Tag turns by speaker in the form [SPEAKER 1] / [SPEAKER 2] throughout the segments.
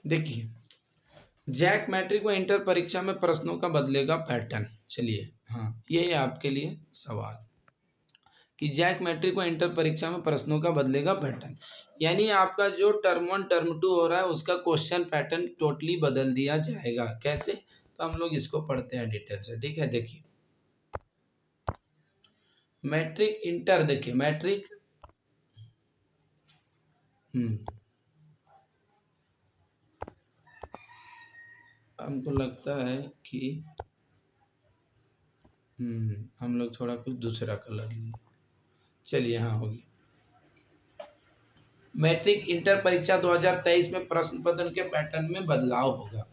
[SPEAKER 1] देखिए, Jack matric व inter परीक्षा में प्रश्नों का बदलेगा पैटर्न। चलिए, हाँ, ये है आपके लिए सवाल कि जैक मैट्रिक व इंटर परीक्षा में प्रश्नों का बदलेगा पैटर्न, यानी आपका जो टर्म 1 टर्म 2 हो रहा है उसका क्वेश्चन पैटर्न टोटली बदल दिया जाएगा। कैसे? तो हम लोग इसको पढ़ते हैं डिटेल से। ठीक है, देखिए मैट्रिक इंटर, देखिए मैट्रिक हमको लगता है कि हम लोग थोड़ा कुछ दूसरा कलर लिए। चलिए, हाँ हो गया। मैट्रिक इंटर परीक्षा 2023 में प्रश्न पत्र के पैटर्न में बदलाव होगा।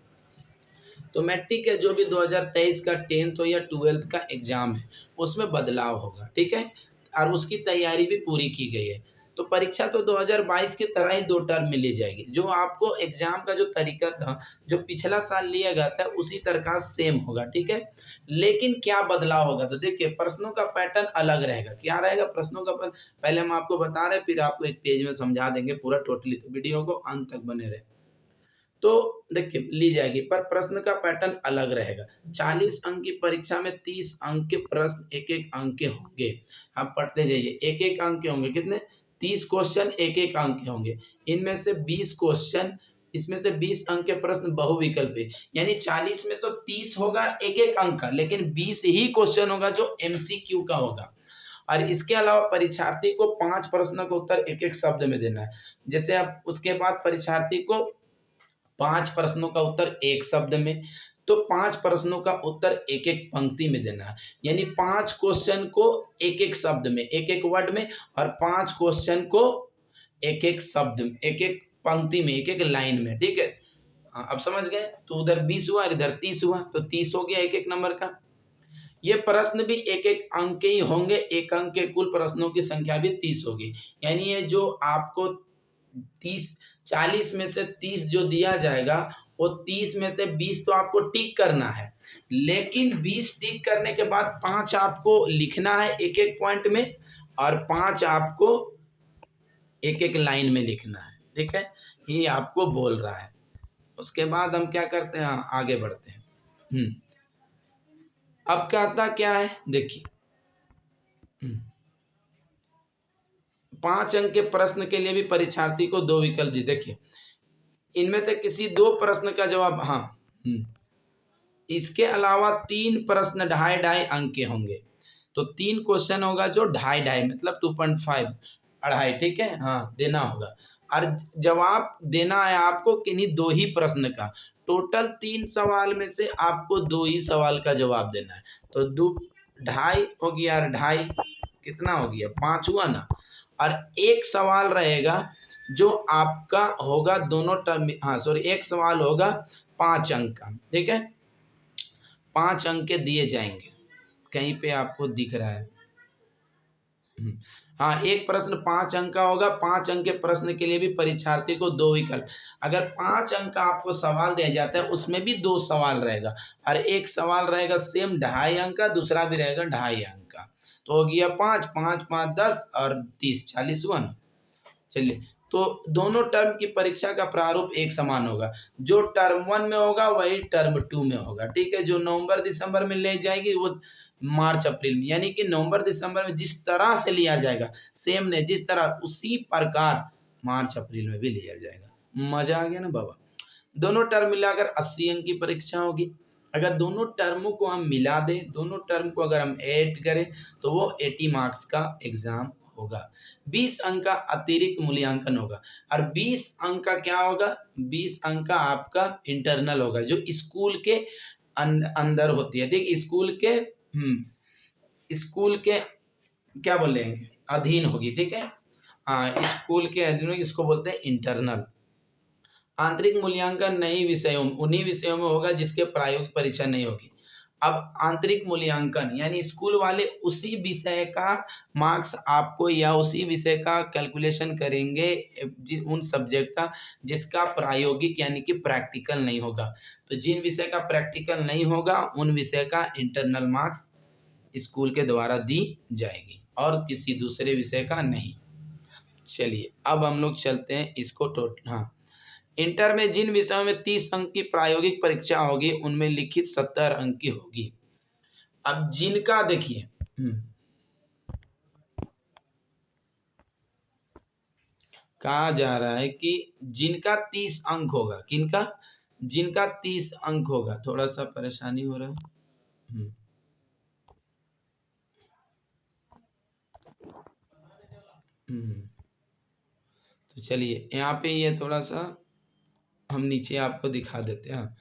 [SPEAKER 1] तो मैट्रिक के जो भी 2023 का 10th हो या 12th का एग्जाम है उसमें बदलाव होगा। ठीक है, और उसकी तैयारी भी पूरी की गई है। तो परीक्षा तो 2022 की तरह ही 2 टर्म में ली जाएगी। जो आपको एग्जाम का जो तरीका था, जो पिछला साल लिया गया था, उसी तरह का सेम होगा। ठीक है, लेकिन क्या बदलाव होगा? तो देखिए प्रश्नों का पैटर्न अलग रहेगा। क्या रहेगा प्रश्नों का पहले हम आपको बता रहे हैं, फिर आपको एक पेज में समझा देंगे पूरा टोटली। तो वीडियो को अंत तक बने रहे। तो देखिए ली जाएगी, पर प्रश्न का पैटर्न अलग रहेगा। 40 अंक की परीक्षा में 30 अंक के प्रश्न एक एक अंक के होंगे। आप पढ़ते जाइए, एक एक अंक के होंगे। कितने? 30 क्वेश्चन एक एक अंक के होंगे। इनमें से 20 क्वेश्चन, इसमें से 20 अंक के प्रश्न बहुविकल्पी, यानी 40 में तो 30 होगा एक एक अंक का, लेकिन 20 ही क्वेश्चन होगा जो एमसीक्यू का होगा। और इसके अलावा परीक्षार्थी को 5 प्रश्नों का उत्तर एक एक शब्द में देना है। जैसे अब उसके बाद परीक्षार्थी को 5 प्रश्नों का उत्तर एक शब्द में, तो 5 प्रश्नों का उत्तर एक एक पंक्ति में देना है। यानी 5 क्वेश्चन को एक एक शब्द में, एक एक वर्ड में, और 5 क्वेश्चन को एक एक शब्द में, एक एक पंक्ति में, एक एक लाइन में। ठीक है, अब समझ गए? तो उधर 20 हुआ, इधर 30 हुआ, तो 30 हो गया एक एक नंबर का। ये प्रश्न भी एक एक अंक के ही होंगे। एक अंक के कुल प्रश्नों की संख्या भी 30 होगी। यानी ये जो आपको 30, 40 में से 30 जो दिया जाएगा, वो 30 में से 20 तो आपको टिक करना है, लेकिन 20 टिक करने के बाद 5 आपको लिखना है एक एक पॉइंट में, और 5 आपको एक एक लाइन में लिखना है। ठीक है, ये आपको बोल रहा है। उसके बाद हम क्या करते हैं, आगे बढ़ते हैं। अब क्या है देखिए, 5 अंक के प्रश्न के लिए भी परीक्षार्थी को 2 विकल्प दिए। देखिए इनमें से किसी 2 प्रश्न का जवाब, इसके अलावा 3 प्रश्न ढाई ढाई अंक के होंगे। तो 3 क्वेश्चन होगा जो ढाई ढाई, मतलब 2.5, अढ़ाई। ठीक है, देना होगा। और जवाब देना है आपको किन्हीं 2 ही प्रश्न का। टोटल 3 सवाल में से आपको 2 ही सवाल का जवाब देना है। तो 2 ढाई हो गया, ढाई कितना हो गया, 5 हुआ ना। और एक सवाल रहेगा जो आपका होगा दोनों टर्म, सॉरी, एक सवाल होगा 5 अंक का। ठीक है, 5 अंक के दिए जाएंगे। कहीं पे आपको दिख रहा है? एक प्रश्न 5 अंक का होगा। 5 अंक के प्रश्न के लिए भी परीक्षार्थी को 2 विकल्प। अगर 5 अंक का आपको सवाल दिया जाता है, उसमें भी 2 सवाल रहेगा, और एक सवाल रहेगा सेम ढाई अंक का, दूसरा भी रहेगा ढाई अंक का। तो हो गया 5, 5, 5, 10 और 30, 40 हुआ ना। चलिए, तो दोनों टर्म की परीक्षा का प्रारूप एक समान होगा। जो टर्म 1 में होगा वही टर्म 2 में होगा। ठीक है, जो नवंबर दिसंबर में ले जाएगी वो मार्च अप्रैल में, यानी कि नवंबर दिसंबर में जिस तरह से लिया जाएगा, सेम नहीं, जिस तरह उसी प्रकार मार्च अप्रैल में भी लिया जाएगा। मजा आ गया ना बाबा? दोनों टर्म मिलाकर 80 अंक की परीक्षा होगी। अगर दोनों टर्मों को हम मिला दें, दोनों टर्म को अगर हम ऐड करें, तो वो 80 मार्क्स का एग्जाम होगा। 20 अंक का अतिरिक्त मूल्यांकन होगा। और 20 अंक का क्या होगा? 20 अंक का आपका इंटरनल होगा, जो स्कूल के अंदर होती है। ठीक, स्कूल के क्या बोलेंगे, अधीन होगी। ठीक है, स्कूल के अधीन, इसको बोलते हैं इंटरनल। आंतरिक मूल्यांकन उन्हीं विषयों में होगा जिसके प्रायोगिक परीक्षा नहीं होगी। अब आंतरिक मूल्यांकन यानी स्कूल वाले उसी विषय का मार्क्स आपको, या उसी विषय का कैलकुलेशन करेंगे, उन सब्जेक्ट का जिसका प्रायोगिक यानी कि प्रैक्टिकल नहीं होगा। तो जिन विषय का प्रैक्टिकल नहीं होगा, उन विषय का इंटरनल मार्क्स स्कूल के द्वारा दी जाएगी, और किसी दूसरे विषय का नहीं। चलिए, अब हम लोग चलते हैं इसको इंटर में जिन विषयों में 30 अंक की प्रायोगिक परीक्षा होगी उनमें लिखित 70 अंक की होगी। अब जिनका देखिए कहा जा रहा है कि जिनका 30 अंक होगा, किनका, जिनका 30 अंक होगा, थोड़ा सा परेशानी हो रहा है। तो चलिए यहाँ पे ये थोड़ा सा हम नीचे आपको दिखा देते हैं।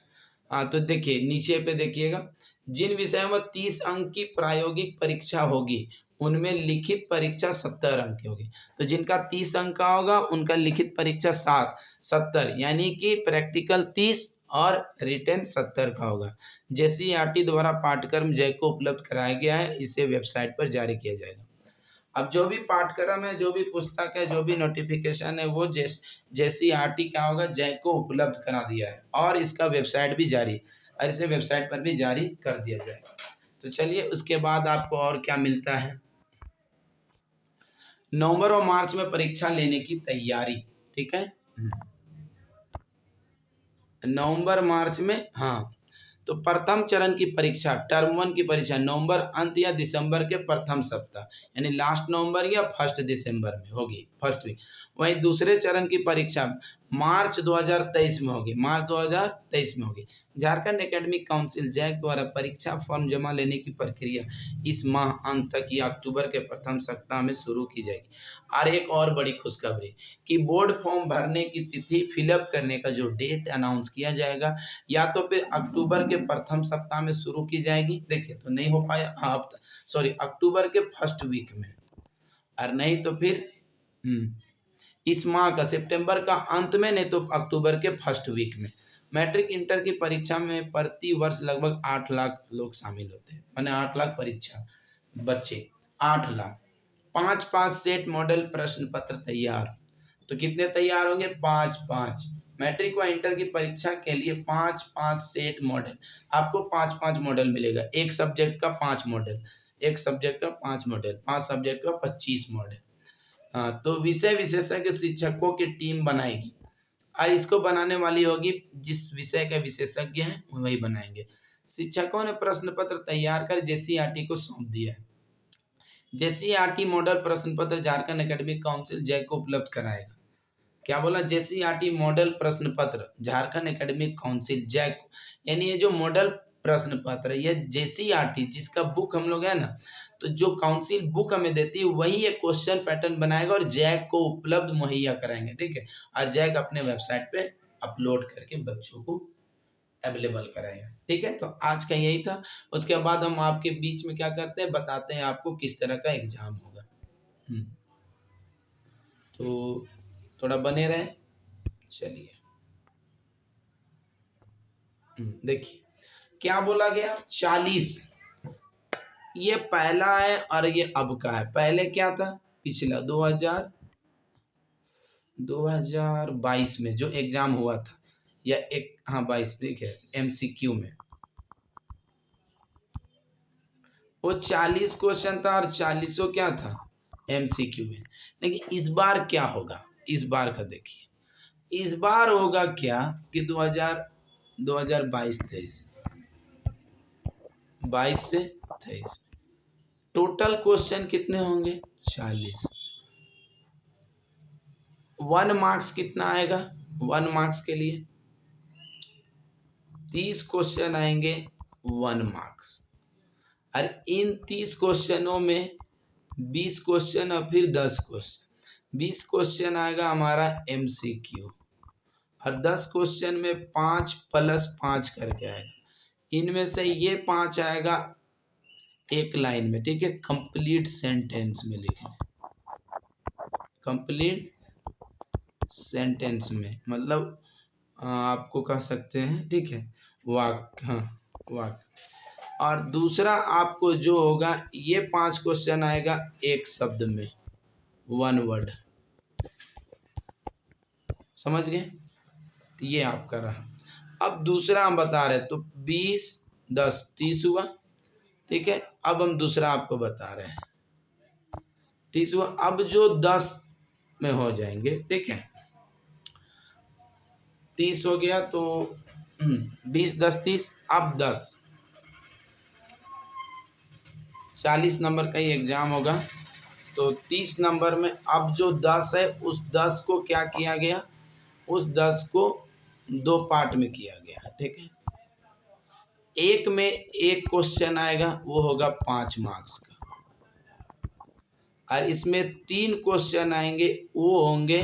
[SPEAKER 1] हाँ तो देखिए नीचे पे देखिएगा, जिन विषयों में 30 अंक की प्रायोगिक परीक्षा होगी उनमें लिखित परीक्षा 70 अंक की होगी। तो जिनका 30 अंक का होगा उनका लिखित परीक्षा 70, यानी कि प्रैक्टिकल 30 और रिटन 70 का होगा। JCERT द्वारा पाठ्यक्रम जय को उपलब्ध कराया गया है, इसे वेबसाइट पर जारी किया जाएगा। अब जो भी पाठ्यक्रम है, जो भी पुस्तक है, जो भी नोटिफिकेशन है, वो JCERT क्या होगा, जय को उपलब्ध करा दिया है और इसका वेबसाइट भी जारी, और इसे वेबसाइट पर भी जारी कर दिया जाएगा। तो चलिए उसके बाद आपको और क्या मिलता है, नवंबर और मार्च में परीक्षा लेने की तैयारी। ठीक है, नवंबर मार्च में, हाँ तो प्रथम चरण की परीक्षा टर्म 1 की परीक्षा नवंबर अंत या दिसंबर के प्रथम सप्ताह, यानी लास्ट नवंबर या फर्स्ट दिसंबर में होगी, फर्स्ट वीक। वहीं दूसरे चरण की परीक्षा मार्च 2023 में होगी, मार्च 2023 में होगी। झारखंड एकेडमिक काउंसिल जैक द्वारा परीक्षा फॉर्म जमा लेने की प्रक्रिया इस माह अंत तक या अक्टूबर के प्रथम सप्ताह में शुरू की जाएगी। और एक और बड़ी खुशखबरी कि बोर्ड फॉर्म भरने की तिथि फिलअप करने का जो डेट अनाउंस किया जाएगा, या तो फिर अक्टूबर के प्रथम सप्ताह में शुरू की जाएगी, देखिए तो नहीं हो पाया, हाँ सॉरी अक्टूबर के फर्स्ट वीक में, और नहीं तो फिर इस माह का सितंबर का अंत में, नहीं तो अक्टूबर के फर्स्ट वीक में। मैट्रिक इंटर की परीक्षा में प्रति वर्ष लगभग 8 लाख लोग शामिल होते हैं, माने 8 लाख परीक्षा बच्चे, 8 लाख। 5 सेट मॉडल प्रश्न पत्र तैयार। तो कितने तैयार होंगे, 5 मैट्रिक व इंटर की परीक्षा के लिए 5 सेट मॉडल, आपको 5 मॉडल मिलेगा, एक सब्जेक्ट का 5 मॉडल, एक सब्जेक्ट का 5 मॉडल, 5 सब्जेक्ट का 25 मॉडल। हाँ तो विषय विशेषज्ञ शिक्षकों की टीम बनाएगी, और इसको बनाने वाली होगी जिस विषय के विशेषज्ञ हैं वही बनाएंगे। शिक्षकों ने प्रश्न पत्र तैयार कर JCERT को सौंप दिया है। JCERT मॉडल प्रश्न पत्र झारखंड एकेडमिक काउंसिल जय को उपलब्ध कराएगा। क्या बोला, JCERT मॉडल प्रश्न पत्र झारखंड एकेडमिक काउंसिल जय, यानी ये जो मॉडल प्रश्न पत्र ये JCERT जिसका बुक हम लोग है ना, तो जो काउंसिल बुक हमें देती है वही एक क्वेश्चन पैटर्न बनाएगा और जैक को उपलब्ध मुहैया कराएंगे। ठीक है, और जैक अपने वेबसाइट पे अपलोड करके बच्चों को अवेलेबल कराएगा। ठीक है, तो आज का यही था। उसके बाद हम आपके बीच में क्या करते हैं, बताते हैं आपको किस तरह का एग्जाम होगा। तो थोड़ा बने रहे। चलिए देखिए क्या बोला गया, 40 ये पहला है और ये अब का है। पहले क्या था, पिछला 2022 में जो एग्जाम हुआ था, या एक, हाँ 22, ठीक है, MCQ में वो 40 क्वेश्चन था और 40 क्या था MCQ में। लेकिन इस बार क्या होगा, इस बार का देखिए, इस बार होगा क्या कि 2022-23 22 से 23 टोटल क्वेश्चन कितने होंगे, 40। 1 मार्क्स कितना आएगा, 1 मार्क्स के लिए 30 क्वेश्चन आएंगे 1 मार्क्स, और इन 30 क्वेश्चनों में 20 क्वेश्चन और फिर 10 क्वेश्चन, 20 क्वेश्चन आएगा हमारा MCQ, और 10 क्वेश्चन में 5 + 5 करके आएगा। इनमें से ये 5 आएगा एक लाइन में, ठीक है, कंप्लीट सेंटेंस में लिखना, कंप्लीट सेंटेंस में मतलब आपको कह सकते हैं, ठीक है, वाक्य, हाँ वाक्य। और दूसरा आपको जो होगा, ये 5 क्वेश्चन आएगा एक शब्द में, 1 वर्ड, समझ गए, तो ये आपका रहा। अब दूसरा हम बता रहे, तो 20 10 30 हुआ, ठीक है। अब हम दूसरा आपको बता रहे हैं, 30 हुआ। अब जो 10 में हो जाएंगे, ठीक है, 30 हो गया तो 20 10 30, अब 10, 40 नंबर का ही एग्जाम होगा। तो 30 नंबर में अब जो 10 है उस 10 को क्या किया गया, उस 10 को 2 पार्ट में किया गया, ठीक है। एक में एक क्वेश्चन आएगा वो होगा 5 मार्क्स का, और इसमें 3 क्वेश्चन आएंगे वो होंगे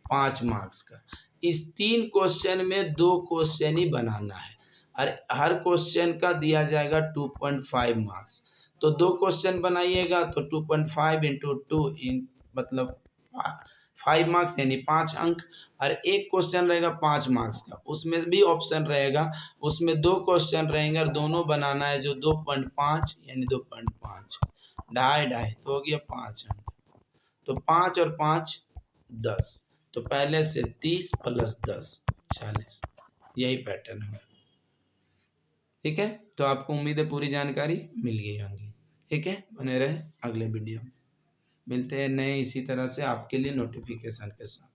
[SPEAKER 1] 5 मार्क्स का। इस 3 क्वेश्चन में 2 क्वेश्चन ही बनाना है, और हर क्वेश्चन का दिया जाएगा 2.5 मार्क्स। तो 2 क्वेश्चन बनाइएगा तो 2.5 इंटू 2 मतलब 5 मार्क्स यानी 5 अंक। और एक क्वेश्चन रहेगा 5 मार्क्स का, उसमें भी ऑप्शन रहेगा, उसमें 2 क्वेश्चन रहेंगे और दोनों बनाना है जो 2.5 यानी 2.5 ढाई ढाई तो हो गया 5 अंक। तो 5 और 5 10, तो पहले से 30 प्लस 10 40, यही पैटर्न है, ठीक है। तो आपको उम्मीद है पूरी जानकारी मिल गई होंगी, ठीक है। बने रहे अगले वीडियो में, मिलते हैं नए इसी तरह से आपके लिए नोटिफिकेशन के साथ।